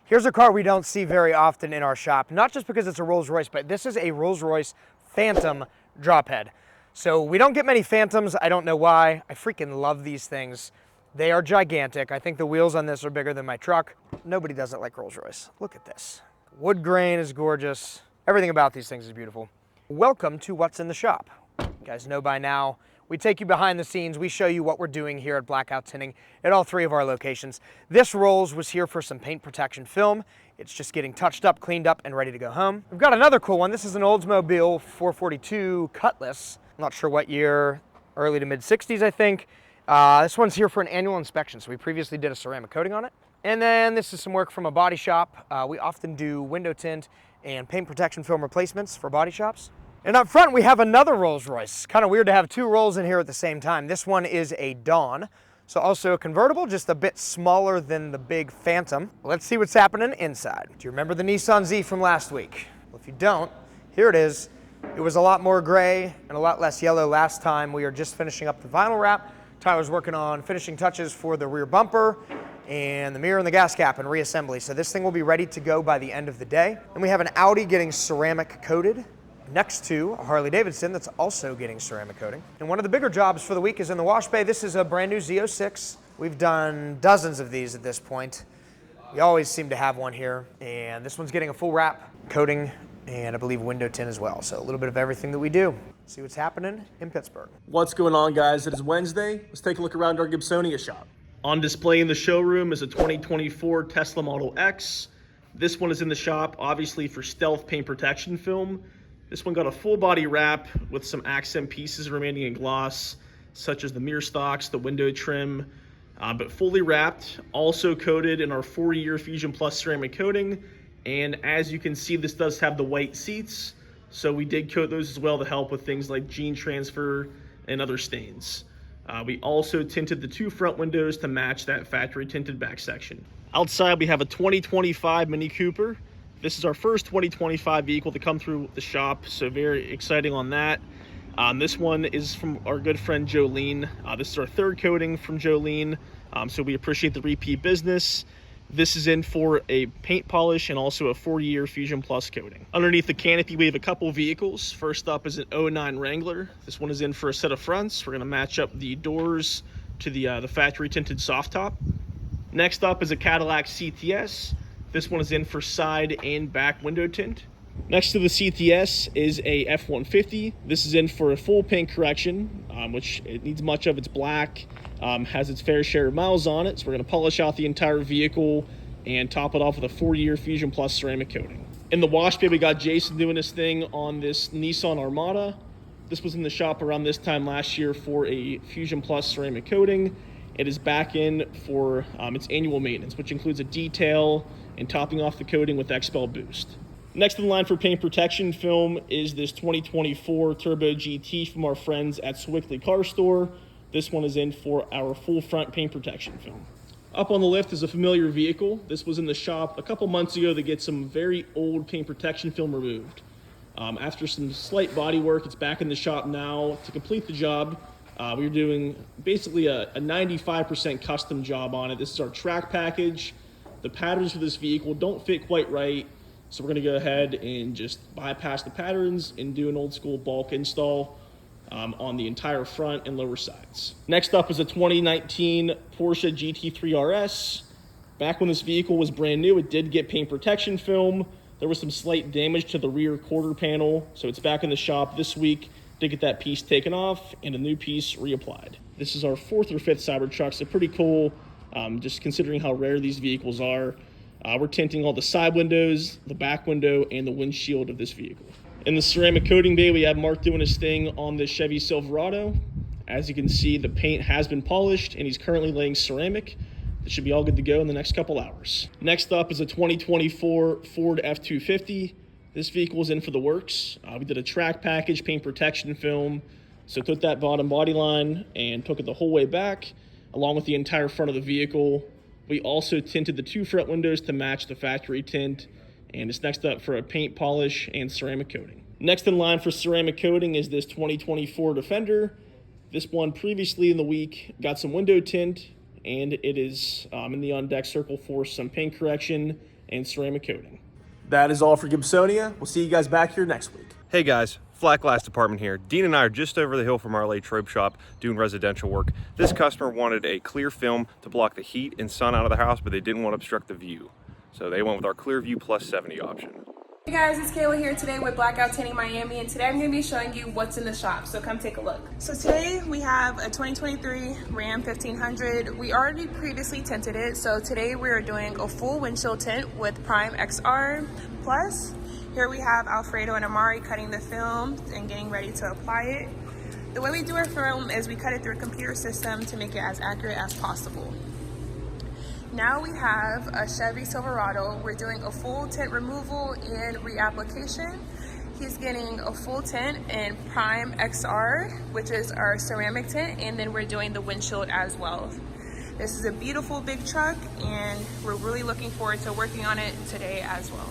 Here's a car we don't see very often in our shop, not just because it's a Rolls-Royce, but this is a Rolls-Royce Phantom drophead. So we don't get many Phantoms. I don't know why. I freaking love these things. They are gigantic. I think the wheels on this are bigger than my truck. Nobody does it like Rolls-Royce. Look at this. Wood grain is gorgeous. Everything about these things is beautiful. Welcome to What's in the Shop. You guys know by now, we take you behind the scenes. We show you what we're doing here at Blackout Tinting at all three of our locations. This Rolls was here for some paint protection film. It's just getting touched up, cleaned up, and ready to go home. We've got another cool one. This is an Oldsmobile 442 Cutlass. I'm not sure what year, early to mid 60s, I think. This one's here for an annual inspection. So we previously did a ceramic coating on it. And then this is some work from a body shop. We often do window tint and paint protection film replacements for body shops. And up front, we have another Rolls-Royce. Kind of weird to have two Rolls in here at the same time. This one is a Dawn. So also a convertible, just a bit smaller than the big Phantom. Let's see what's happening inside. Do you remember the Nissan Z from last week? Well, if you don't, here it is. It was a lot more gray and a lot less yellow last time. We are just finishing up the vinyl wrap. Tyler's working on finishing touches for the rear bumper and the mirror and the gas cap and reassembly. So this thing will be ready to go by the end of the day. And we have an Audi getting ceramic coated next to a Harley-Davidson that's also getting ceramic coating. And one of the bigger jobs for the week is in the wash bay. This is a brand new Z06. We've done dozens of these at this point. We always seem to have one here. And this one's getting a full wrap, coating, and I believe window tint as well. So a little bit of everything that we do. See what's happening in Pittsburgh. What's going on, guys? It is Wednesday. Let's take a look around our Gibsonia shop. On display in the showroom is a 2024 Tesla Model X. This one is in the shop, obviously, for stealth paint protection film. This one got a full body wrap with some accent pieces remaining in gloss, such as the mirror stocks, the window trim, but fully wrapped, also coated in our 4-year Fusion Plus ceramic coating. And as you can see, this does have the white seats, so we did coat those as well to help with things like gene transfer and other stains. We also tinted the 2 front windows to match that factory tinted back section. Outside, we have a 2025 Mini Cooper. This is our first 2025 vehicle to come through the shop, so very exciting on that. This one is from our good friend Jolene. This is our 3rd coating from Jolene, so we appreciate the repeat business. This is in for a paint polish and also a 4-year Fusion Plus coating. Underneath the canopy, we have a couple vehicles. First up is an 09 Wrangler. This one is in for a set of fronts. We're gonna match up the doors to the factory tinted soft top. Next up is a Cadillac CTS. This one is in for side and back window tint. Next to the CTS is a F-150. This is in for a full paint correction, which it needs much of. It's black, has its fair share of miles on it. So we're gonna polish out the entire vehicle and top it off with a 4-year Fusion Plus ceramic coating. In the wash bay, we got Jason doing his thing on this Nissan Armada. This was in the shop around this time last year for a Fusion Plus ceramic coating. It is back in for its annual maintenance, which includes a detail and topping off the coating with XPEL Boost. Next in line for paint protection film is this 2024 Turbo GT from our friends at Swickley Car Store. This one is in for our full front paint protection film. Up on the lift is a familiar vehicle. This was in the shop a couple months ago to get some very old paint protection film removed. After some slight body work, it's back in the shop now to complete the job. We're doing basically a 95% custom job on it. This is our track package. The patterns for this vehicle don't fit quite right, so we're gonna go ahead and just bypass the patterns and do an old school bulk install on the entire front and lower sides. Next up is a 2019 Porsche GT3 RS. Back when this vehicle was brand new, it did get paint protection film. There was some slight damage to the rear quarter panel, so it's back in the shop this week to get that piece taken off and a new piece reapplied. This is our 4th or 5th Cybertruck, so pretty cool, just considering how rare these vehicles are. We're tinting all the side windows, the back window, and the windshield of this vehicle. In the ceramic coating bay, we have Mark doing his thing on the Chevy Silverado. As you can see, the paint has been polished, and he's currently laying ceramic. It should be all good to go in the next couple hours. Next up is a 2024 Ford F-250. This vehicle is in for the works. We did a track package, paint protection film. So took that bottom body line and took it the whole way back, along with the entire front of the vehicle. We also tinted the 2 front windows to match the factory tint, and it's next up for a paint polish and ceramic coating. Next in line for ceramic coating is this 2024 Defender. This one previously in the week got some window tint, and it is in the on-deck circle for some paint correction and ceramic coating. That is all for Gibsonia. We'll see you guys back here next week. Hey guys, Flat Glass Department here. Dean and I are just over the hill from our LATROBE shop doing residential work. This customer wanted a clear film to block the heat and sun out of the house, but they didn't want to obstruct the view. So they went with our Clear View Plus 70 option. Hey guys, it's Kayla here today with Blackout Tinting Miami, and today I'm going to be showing you what's in the shop, so come take a look. So today we have a 2023 Ram 1500. We already previously tinted it, so today we are doing a full windshield tint with Prime XR Plus. Here we have Alfredo and Amari cutting the film and getting ready to apply it. The way we do our film is we cut it through a computer system to make it as accurate as possible. Now we have a Chevy Silverado. We're doing a full tint removal and reapplication. He's getting a full tint in Prime XR, which is our ceramic tint, and then we're doing the windshield as well. This is a beautiful big truck, and we're really looking forward to working on it today as well.